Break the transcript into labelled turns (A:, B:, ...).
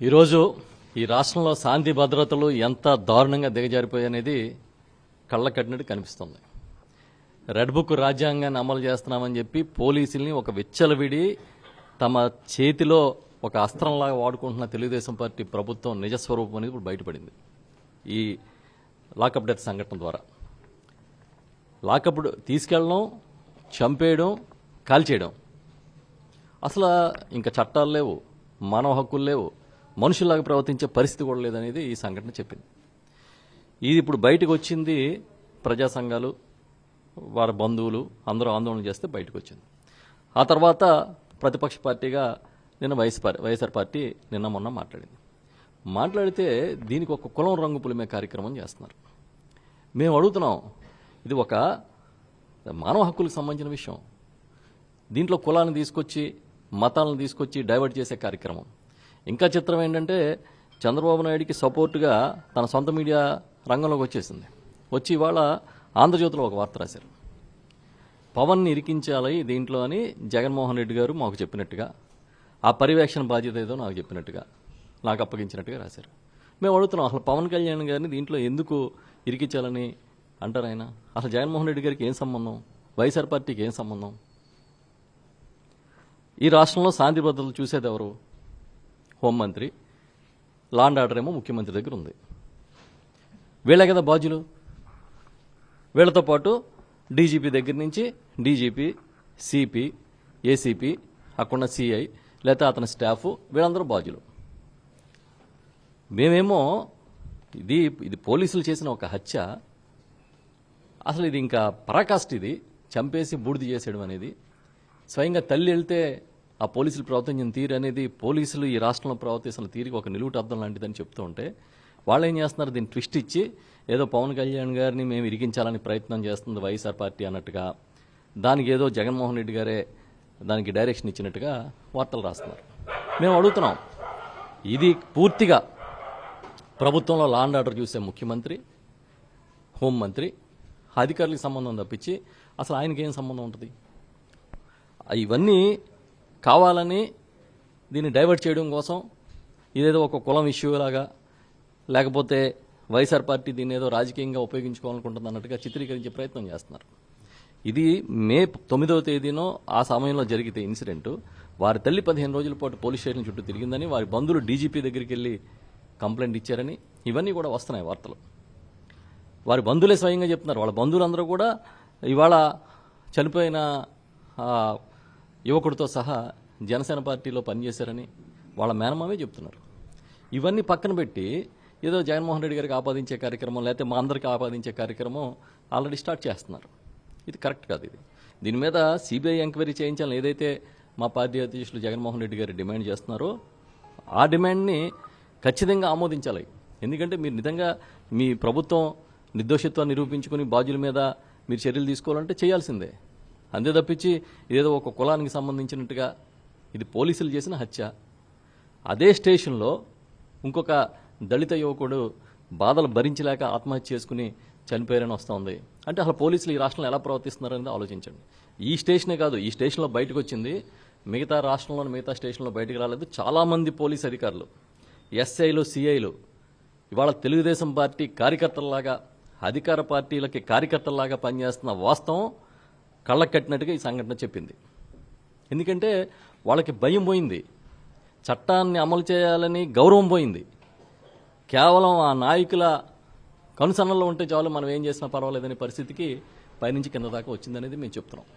A: ఈరోజు ఈ రాష్ట్రంలో శాంతి భద్రతలు ఎంత దారుణంగా దిగజారిపోయాయనేది కళ్ళ కట్టినట్టు కనిపిస్తుంది. రెడ్ బుక్ రాజ్యాంగాన్ని అమలు చేస్తున్నామని చెప్పి పోలీసుల్ని ఒక విచ్చలవిడి తమ చేతిలో ఒక అస్త్రంలాగా వాడుకుంటున్న తెలుగుదేశం పార్టీ ప్రభుత్వం నిజస్వరూపం అనేది ఇప్పుడు బయటపడింది. ఈ లాకప్ డెత్ సంఘటన ద్వారా లాకప్ తీసుకెళ్ళడం, చంపేయడం, కాల్చేయడం, అసలు ఇంకా చట్టాలు లేవు, మానవ హక్కులు లేవు, మనుషుల్లాగా ప్రవర్తించే పరిస్థితి కూడా లేదనేది ఈ సంఘటన చెప్పింది. ఇది ఇప్పుడు బయటకు వచ్చింది. ప్రజా సంఘాలు, వారి బంధువులు అందరూ ఆందోళన చేస్తే బయటకు వచ్చింది. ఆ తర్వాత ప్రతిపక్ష పార్టీగా నిన్న వైఎస్ఆర్ పార్టీ నిన్న మొన్న మాట్లాడితే దీనికి ఒక కులం రంగు పులిమే కార్యక్రమం చేస్తున్నారు. మేము అడుగుతున్నాం, ఇది ఒక మానవ హక్కులకు సంబంధించిన విషయం. దీంట్లో కులాన్ని తీసుకొచ్చి, మతాలను తీసుకొచ్చి డైవర్ట్ చేసే కార్యక్రమం. ఇంకా చిత్రం ఏంటంటే చంద్రబాబు నాయుడికి సపోర్టుగా తన సొంత మీడియా రంగంలోకి వచ్చి ఇవాళ ఆంధ్రజ్యోతిలో ఒక వార్త రాశారు. పవన్ని ఇరికించాలి దీంట్లో అని జగన్మోహన్ రెడ్డి గారు మాకు చెప్పినట్టుగా, ఆ పర్యవేక్షణ బాధ్యత ఏదో నాకు చెప్పినట్టుగా, నాకు అప్పగించినట్టుగా రాశారు. మేము అడుగుతున్నాం, అసలు పవన్ కళ్యాణ్ గారిని దీంట్లో ఎందుకు ఇరికించాలని అంటారు ఆయన? అసలు జగన్మోహన్ రెడ్డి గారికి ఏం సంబంధం? వైఎస్ఆర్ పార్టీకి ఏం సంబంధం? ఈ రాష్ట్రంలో శాంతి భద్రతలు చూసేది ఎవరు? హోంమంత్రి. లా అండ్ ఆర్డర్ ఏమో ముఖ్యమంత్రి దగ్గర ఉంది. వీళ్ళే కదా బాధ్యులు. వీళ్ళతో పాటు డీజీపీ దగ్గర నుంచి డీజీపీ, సిపి, ఏసీపీ, అక్కడ సిఐ, లేకపోతే అతని స్టాఫ్, వీళ్ళందరూ బాధ్యులు. మేమేమో ఇది పోలీసులు చేసిన ఒక హత్య. అసలు ఇది ఇంకా పరాకాష్ఠ. ఇది చంపేసి బూడిద చేసేయడం అనేది, స్వయంగా తల్లి వెళ్తే ఆ పోలీసులు ప్రవర్తించిన తీరు అనేది, పోలీసులు ఈ రాష్ట్రంలో ప్రవర్తిస్తున్న తీరుకి ఒక నిలువుట అర్థం లాంటిదని చెప్తూ ఉంటే, వాళ్ళు ఏం చేస్తున్నారు? దీన్ని ట్విస్ట్ ఇచ్చి ఏదో పవన్ కళ్యాణ్ గారిని మేము ఇరికించాలని ప్రయత్నం చేస్తుంది వైఎస్ఆర్ పార్టీ అన్నట్టుగా, దానికి ఏదో జగన్మోహన్ రెడ్డి గారే దానికి డైరెక్షన్ ఇచ్చినట్టుగా వార్తలు రాస్తున్నారు. మేము అడుగుతున్నాం, ఇది పూర్తిగా ప్రభుత్వంలో లా అండ్ ఆర్డర్ చూసే ముఖ్యమంత్రి, హోంమంత్రి, అధికారులకు సంబంధం తప్పించి అసలు ఆయనకి ఏం సంబంధం ఉంటుంది? ఇవన్నీ కావాలని దీన్ని డైవర్ట్ చేయడం కోసం, ఇదేదో ఒక కులం ఇష్యూ లాగా, లేకపోతే వైఎస్ఆర్ పార్టీ దీన్ని ఏదో రాజకీయంగా ఉపయోగించుకోవాలనుకుంటుంది అన్నట్టుగా చిత్రీకరించే ప్రయత్నం చేస్తున్నారు. ఇది మే 9వ తేదీనో ఆ సమయంలో జరిగితే ఇన్సిడెంట్, వారి తల్లి 15 రోజుల పాటు పోలీస్ స్టేషన్ చుట్టూ తిరిగిందని, వారి బంధువులు డీజీపీ దగ్గరికి వెళ్ళి కంప్లైంట్ ఇచ్చారని ఇవన్నీ కూడా వస్తున్నాయి వార్తలు. వారి బంధువులే స్వయంగా చెప్తున్నారు. వాళ్ళ బంధువులందరూ కూడా ఇవాళ చనిపోయిన యువకుడితో సహా జనసేన పార్టీలో పనిచేశారని వాళ్ళ మేనమామే చెప్తున్నారు. ఇవన్నీ పక్కన పెట్టి ఏదో జగన్మోహన్ రెడ్డి గారికి ఆపాదించే కార్యక్రమం, లేకపోతే మా అందరికీ ఆపాదించే కార్యక్రమం ఆల్రెడీ స్టార్ట్ చేస్తున్నారు. ఇది కరెక్ట్ కాదు. దీని మీద సిబిఐ ఎంక్వైరీ చేయించాలని ఏదైతే మా పార్టీ అధ్యక్షులు జగన్మోహన్ రెడ్డి గారు డిమాండ్ చేస్తున్నారో, ఆ డిమాండ్ని ఖచ్చితంగా ఆమోదించాలి. ఎందుకంటే మీరు నిజంగా మీ ప్రభుత్వం నిర్దోషిత్వాన్ని నిరూపించుకుని బాధ్యుల మీద మీరు చర్యలు తీసుకోవాలంటే చేయాల్సిందే. అంతే తప్పించి ఏదో ఒక కులానికి సంబంధించినట్టుగా, ఇది పోలీసులు చేసిన హత్య. అదే స్టేషన్లో ఇంకొక దళిత యువకుడు బాధలు భరించలేక ఆత్మహత్య చేసుకుని చనిపోయారని వస్తుంది. అంటే అసలు పోలీసులు ఈ రాష్ట్రంలో ఎలా ప్రవర్తిస్తున్నారనేది ఆలోచించండి. ఈ స్టేషనే కాదు, ఈ స్టేషన్లో బయటకు వచ్చింది, మిగతా రాష్ట్రంలోని మిగతా స్టేషన్లో బయటకు రాలేదు. చాలామంది పోలీస్ అధికారులు, ఎస్ఐలు, సిఐలు ఇవాళ తెలుగుదేశం పార్టీ కార్యకర్తల్లాగా, అధికార పార్టీలకి కార్యకర్తల్లాగా పనిచేస్తున్న వాస్తవం కళ్ళకు కట్టినట్టుగా ఈ సంఘటన చెప్పింది. ఎందుకంటే వాళ్ళకి భయం పోయింది, చట్టాన్ని అమలు చేయాలని గౌరవం పోయింది. కేవలం ఆ నాయకుల కనుసన్నల్లో ఉంటే చాలు, మనం ఏం చేసినా పర్వాలేదనే పరిస్థితికి పైనుంచి కింద దాకా వచ్చిందనేది మేము చెప్తున్నాం.